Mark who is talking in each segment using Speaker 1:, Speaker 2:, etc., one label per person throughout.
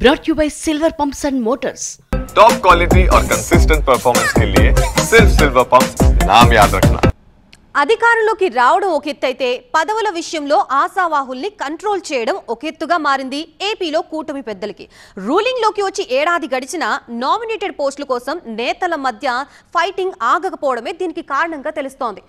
Speaker 1: brought you by Silver Pumps and Motors.
Speaker 2: Top quality और consistent performance के लिए सिर्फ सिल्वर पंप्स नाम याद रखना।
Speaker 3: అధికారంలోకి రావడం ఒక ఎత్తైతే పదవుల విషయంలో ఆశావాహుల్ని కంట్రోల్ చేయడం ఒక ఎత్తుగా మారింది ఏపీలో కూటమి పెద్దలకి. రూలింగ్ లోకి వచ్చి ఏడాది గడిచినా నామినేటెడ్ పోస్టుల కోసం నేతల మధ్య ఫైటింగ్ ఆగకపోవడమే దీనికి కారణంగా తెలుస్తోంది.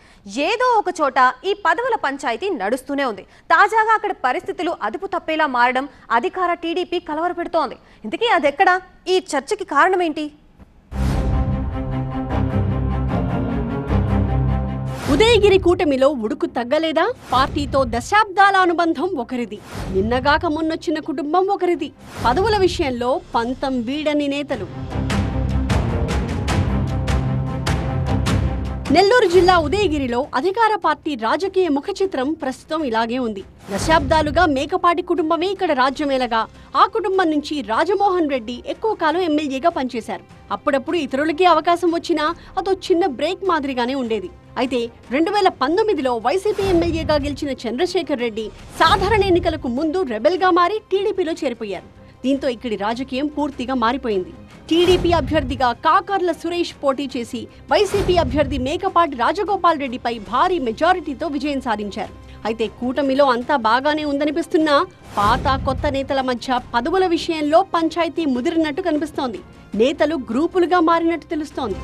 Speaker 3: ఏదో ఒక చోట ఈ పదవుల పంచాయతీ నడుస్తూనే ఉంది. తాజాగా అక్కడ పరిస్థితులు అదుపు తప్పేలా మారడం అధికార టీడీపీ కలవరపెడుతోంది. ఇంతకీ అదెక్కడా? ఈ చర్చకి కారణమేంటి?
Speaker 4: ఉదయగిరి కూటమిలో ఉడుకు తగ్గలేదా? పార్టీతో దశాబ్దాల అనుబంధం ఒకరిది, నిన్నగాక మొన్నొచ్చిన కుటుంబం ఒకరిది. పదవుల విషయంలో పంతం వీడని నేతలు. నెల్లూరు జిల్లా ఉదయగిరిలో అధికార పార్టీ రాజకీయ ముఖ చిత్రం ప్రస్తుతం ఇలాగే ఉంది. దశాబ్దాలుగా మేకపాటి కుటుంబమే ఇక్కడ రాజ్యమేలగా ఆ కుటుంబం నుంచి రాజమోహన్ రెడ్డి ఎక్కువ కాలం ఎమ్మెల్యేగా పనిచేశారు. అప్పుడప్పుడు ఇతరులకి అవకాశం వచ్చినా అదో చిన్న బ్రేక్ మాదిరిగానే ఉండేది. అయితే 2019లో వైసీపీ ఎమ్మెల్యేగా గెలిచిన చంద్రశేఖర్ రెడ్డి సాధారణ ఎన్నికలకు ముందు రెబెల్గా మారి టీడీపీలో చేరిపోయారు. దీంతో ఇక్కడి రాజకీయం పూర్తిగా మారిపోయింది. టీడీపీ అభ్యర్థిగా కాకర్ల సురేష్ పోటీ చేసి వైసీపీ అభ్యర్థి మేకపాటి రాజగోపాల్ రెడ్డిపై భారీ మెజారిటీతో విజయం సాధించారు. అయితే కూటమిలో అంతా బాగానే ఉందనిపిస్తున్నా పాత కొత్త నేతల మధ్య పదవుల విషయంలో పంచాయతీ ముదిరినట్టు కనిపిస్తోంది. నేతలు గ్రూపులుగా మారినట్టు తెలుస్తోంది.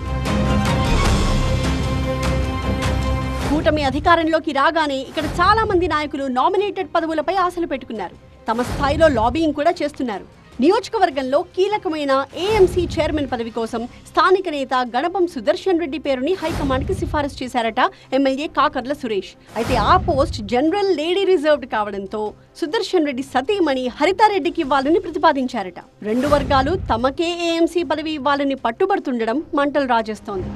Speaker 4: కూటమి అధికారంలోకి రాగానే ఇక్కడ చాలా మంది నాయకులు నామినేటెడ్ పదవులపై ఆశలు పెట్టుకున్నారు. తమ స్థాయిలో లాబింగ్ కూడా చేస్తున్నారు. నియోజకవర్గంలో కీలకమైన ఏఎంసీ చైర్మన్ పదవి కోసం స్థానిక నేత గణపం సుదర్శన్ రెడ్డి పేరుని హైకమాండ్ కి సిఫారసు చేశారట ఎమ్మెల్యే కాకర్ల సురేష్. అయితే ఆ పోస్ట్ జనరల్ లేడీ రిజర్వ్డ్ కావడంతో సుదర్శన్ రెడ్డి సతీమణి హరితారెడ్డికి ఇవ్వాలని ప్రతిపాదించారట. రెండు వర్గాలు తమకే ఏఎంసీ పదవి ఇవ్వాలని పట్టుబడుతుండడం మంటలు రాజేస్తోంది.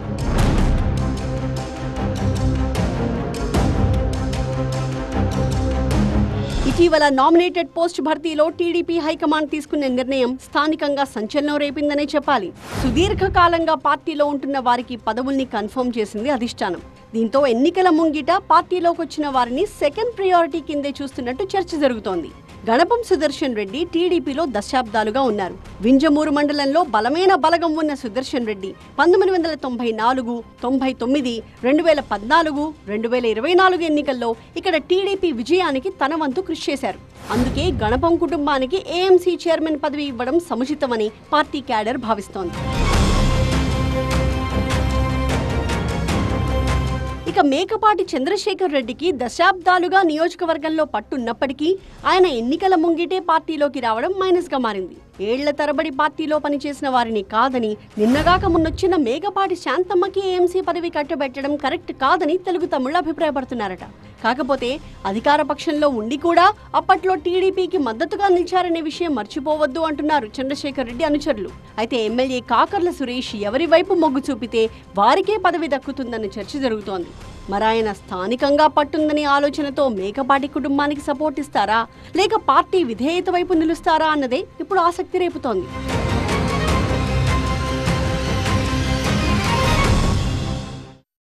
Speaker 4: ఇటీవల నామినేటెడ్ పోస్ట్ భర్తీలో టీడీపీ హైకమాండ్ తీసుకున్న నిర్ణయం స్థానికంగా సంచలనం రేపిందనే చెప్పాలి. సుదీర్ఘకాలంగా పార్టీలో ఉంటున్న వారికి పదవుల్ని కన్ఫర్మ్ చేసింది అధిష్టానం. దీంతో ఎన్నికల ముంగిట పార్టీలోకి వచ్చిన వారిని సెకండ్ ప్రయారిటీ కిందే చూస్తున్నట్టు చర్చ జరుగుతోంది. గణపం సుదర్శన్ రెడ్డి టీడీపీలో దశాబ్దాలుగా ఉన్నారు. వింజమూరు మండలంలో బలమైన బలగం ఉన్న సుదర్శన్ రెడ్డి 1994, 99, 2014, 2024 ఎన్నికల్లో ఇక్కడ టీడీపీ విజయానికి తన వంతు కృషి చేశారు. అందుకే గణపం కుటుంబానికి ఏఎంసీ చైర్మన్ పదవి ఇవ్వడం సముచితమని పార్టీ క్యాడర్ భావిస్తోంది. ఇక మేకపాటి చంద్రశేఖర్ రెడ్డికి దశాబ్దాలుగా నియోజకవర్గంలో పట్టున్నప్పటికీ ఆయన ఎన్నికల ముంగిటే పార్టీలోకి రావడం మైనస్ గా మారింది. ఏళ్ల తరబడి పార్టీలో పనిచేసిన వారిని కాదని నిన్నగాక మున్నొచ్చిన మేకపాటి శాంతమ్మకి ఏఎంసీ పదవి కట్టబెట్టడం కరెక్ట్ కాదని తెలుగు తమ్ముళ్ళు అభిప్రాయపడుతున్నారట. కాకపోతే అధికార పక్షంలో ఉండి కూడా అప్పట్లో టీడీపీకి మద్దతుగా నిలిచారనే విషయం మర్చిపోవద్దు అంటున్నారు చంద్రశేఖర్ రెడ్డి అనుచరులు. అయితే ఎమ్మెల్యే కాకర్ల సురేష్ ఎవరి వైపు మొగ్గు చూపితే వారికే పదవి దక్కుతుందన్న చర్చ జరుగుతోంది. మరాయన స్థానికంగా పట్టుందని ఆలోచనతో మేకపాటి కుటుంబానికి సపోర్ట్ ఇస్తారా లేక పార్టీ విధేయత వైపు నిలుస్తారా అన్నదే ఇప్పుడు ఆసక్తి రేపుతోంది.